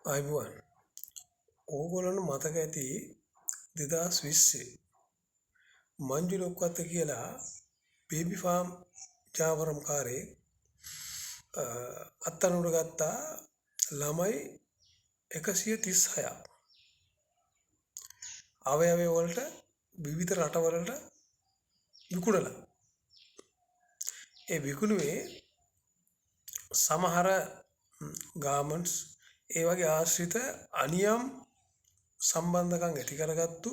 අයිබුවන් ඕගොල්ලන්ට මතක ඇති 2020 මංජු ලොක්වත්ත කියලා බේබි ෆාම් ජාවරම්කාරයෙක් අත්අඩංගුවට ගත්තා ළමයි 136ක් අවයව වලට විවිධ රටවලට විකුණලා ඒ විකුණුවේ සමහර ගාමන්ට්ස් ඒ වගේ ආශ්‍රිත අනියම් සම්බන්ධකම් ඇති කරගත්තු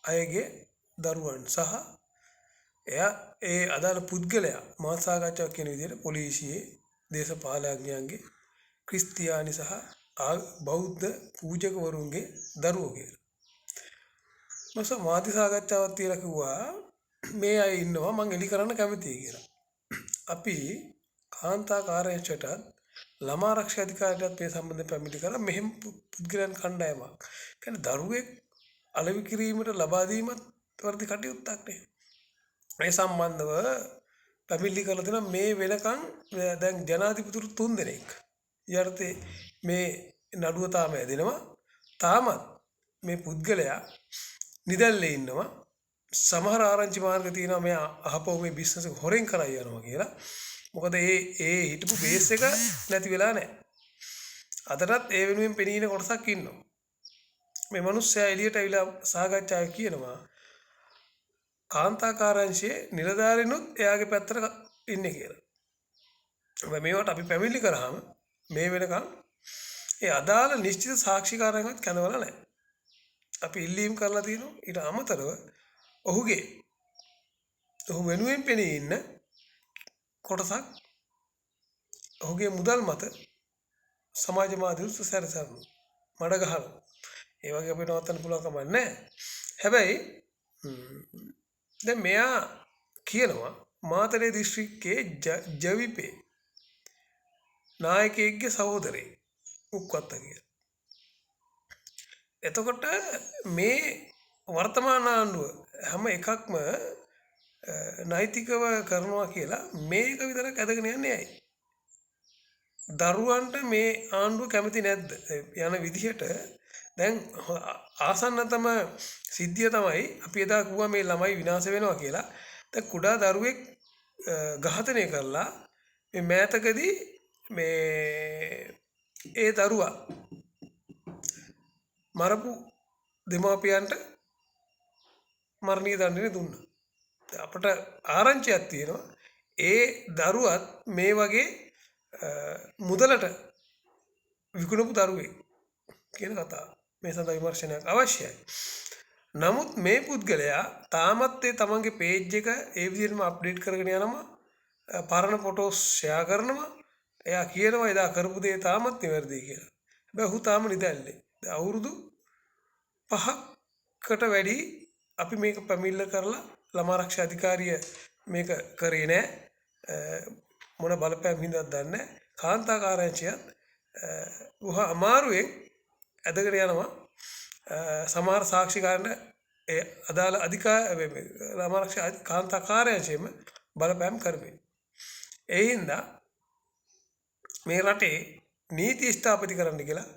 අයගේ දරුවන් සහ එයා ඒ අදාළ පුද්ගලයා මාත් සාකච්ඡාවක් කියන විදිහට පොලිසියේ දේශපාලඥයන්ගේ ක්‍රිස්තියානි සහ බෞද්ධ පූජකවරුන්ගේ දරුවෝ කියලා. මම මාධ්‍ය සාකච්ඡාවක් තියලා කිව්වා මේ අය ඉන්නවා මම එලි කරන්න කැමතියි කියලා. අපි කාන්තා කාර්යාලයට ළමා ආරක්ෂා අධිකාරියට මේ සම්බන්ධයෙන් පැමිණිලි කරා මෙහෙම පුද්ගලයන් කණ්ඩායමක්. කියන්නේ දරුවෙක් අලෙවි කිරීමට ලබා දීමත් වර්ධි කටයුත්තක් නේ. මේ සම්බන්ධව පැමිණිලි කරලා දෙනවා මේ වෙනකන් දැන් ජනාධිපතිතුරු 3 දෙනෙක්. යටතේ මේ නඩුව තාම ඇදෙනවා. තාමත් මේ පුද්ගලයා නිදැල්ලේ ඉන්නවා. සමහර ආරංචි මාර්ග තියෙනවා මේ අහපව මේ බිස්නස් එක හොරෙන් කරා යනවා කියලා. මොකද ඒ හිටපු බේස් එක නැති වෙලා නැහැ. අදටත් ඒ වෙනුවෙන් පෙනීන කොටසක් ඉන්නවා. මේ මිනිස්සයා එළියට ඇවිල්ලා සාකච්ඡාවේ කියනවා කාන්තා කාර්යාංශයේ නිලධාරීනුත් එයාගේ පැත්තට ඉන්නේ කියලා. මේවට අපි පැමිණිලි කරාම මේ වෙනකන් ඒ අදාළ නිශ්චිත සාක්ෂිකාරයන්වත් කැඳවලා නැහැ. අපි ඉල්ලීම් කරලා තියෙනවා. ඊට අමතරව ඔහු වෙනුවෙන් පෙනී ඉන්න කොටසක් ඔහුගේ මුදල් මත සමාජ මාධ්‍යවල සැරසෙනවා. මඩ ගහනවා. ඒ වගේ අපිට නවත්තන්න පුළුවන් කමක් නැහැ. හැබැයි දැන් මෙයා කියනවා මාතලේ දිස්ත්‍රික්කයේ ජවිපේ නායකයෙක්ගේ සහෝදරයෙක් උක්වත්ත කියලා. එතකොට මේ වර්තමාන ආණ්ඩුව හැම එකක්ම නෛතිකව කරනවා කියලා මේක විතරක් ඇදගෙන යන්නේ ඇයි? දරුවන්ට මේ ආණ්ඩුව කැමති නැද්ද? යන විදිහට දැන් ආසන්නතම සිද්ධිය තමයි අපි එදා කිව්වා මේ ළමයි විනාශ වෙනවා කියලා. දැන් කුඩා දරුවෙක් ඝාතනය කරලා මේ මෑතකදී මේ ඒ දරුවා මරපු දෙමාපියන්ට මරණීය දඬුවම දුන්නා. අපට ආරංචියක් තියෙනවා ඒ දරුවත් මේ වගේ මුදලට විකුණපු දරුවෙක් කියන කතාව. මේ සඳහා විමර්ශනයක් අවශ්‍යයි. නමුත් මේ පුද්ගලයා තාමත් ඒ තමන්ගේ පේජ් එක ඒ විදිහටම අප්ඩේට් කරගෙන යනවා. පරණ ෆොටෝස් ෂෙයා කරනවා. එයා කියනවා එදා කරපු දේ තාමත් නිවැරදි කියලා. හැබැයි ඔහු තාම නිදැල්ලේ. අවුරුදු 5කට වැඩි අපි මේක පැමිණිල්ල කරලා ළමා ආරක්ෂා අධිකාරිය මේක කරේ නැහැ. මොන බලපෑම් හින්දාද දන්නේ නැහැ. කාන්තා කාර්යාංශයත් අමාරුවෙන් ඇදගෙන යනවා. සමහර සාක්ෂිකාරණ ඒ අදාළ ළමා ආරක්ෂා කාන්තා කාර්යාංශයෙම බලපෑම් කරමින්. ඒ හින්දා මේ රටේ නීති ස්ථාපිත කරන්න කියලා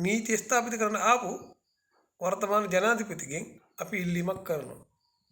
නීති ස්ථාපිත කරන්න ආපු වර්තමාන ජනාධිපතිගෙන් අපි ඉල්ලීමක් කරනවා.